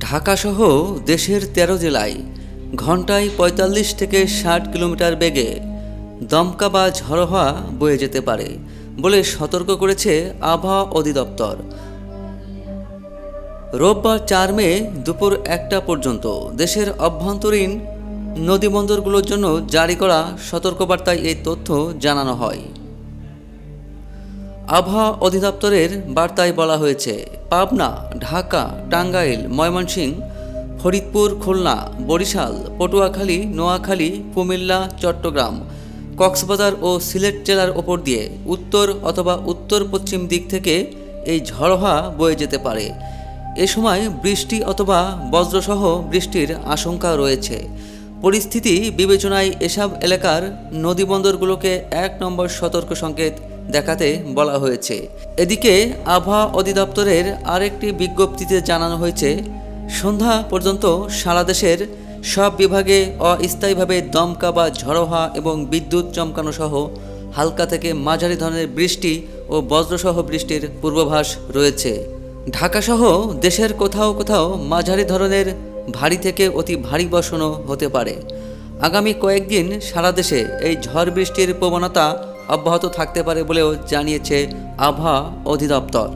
ঢাকাসহ দেশের ১৩ জেলায় ঘন্টায় ৪৫ থেকে ৬০ কিলোমিটার বেগে দমকা বা ঝড়ো হাওয়া বয়ে যেতে পারে বলে সতর্ক করেছে আবহাওয়া অধিদপ্তর। রোববার ৪ মে দুপুর ১টা পর্যন্ত দেশের অভ্যন্তরীণ নদীবন্দরগুলোর জন্য জারি করা সতর্কবার্তায় এই তথ্য জানানো হয়। আবহাওয়া অধিদপ্তরের বার্তায় বলা হয়েছে, পাবনা, ঢাকা, টাঙ্গাইল, ময়মনসিংহ, ফরিদপুর, খুলনা, বরিশাল, পটুয়াখালী, নোয়াখালী, কুমিল্লা, চট্টগ্রাম, কক্সবাজার ও সিলেট জেলার ওপর দিয়ে উত্তর অথবা উত্তর পশ্চিম দিক থেকে এই ঝড়ো হাওয়া বয়ে যেতে পারে। এ সময় বৃষ্টি অথবা বজ্রসহ বৃষ্টির আশঙ্কা রয়েছে। পরিস্থিতি বিবেচনায় এসব এলাকার নদীবন্দরগুলোকে ১ নম্বর সতর্ক সংকেত দেখাতে বলা হয়েছে। এদিকে আবহাওয়া অধিদপ্তরের আরেকটি বিজ্ঞপ্তিতে জানানো হয়েছে, সন্ধ্যা পর্যন্ত সারা দেশের সব বিভাগে অস্থায়ীভাবে দমকা বা ঝড়ো হাওয়া এবং বিদ্যুৎ চমকানো সহ হালকা থেকে মাঝারি ধরনের বৃষ্টি ও বজ্রসহ বৃষ্টির পূর্বাভাস রয়েছে। ঢাকাসহ দেশের কোথাও কোথাও মাঝারি ধরনের ভারী থেকে অতি ভারী বর্ষণও হতে পারে। আগামী কয়েকদিন সারা দেশে এই ঝড় বৃষ্টির প্রবণতা অব্যাহত থাকতে পারে বলেও জানিয়েছে আবহাওয়া অধিদপ্তর।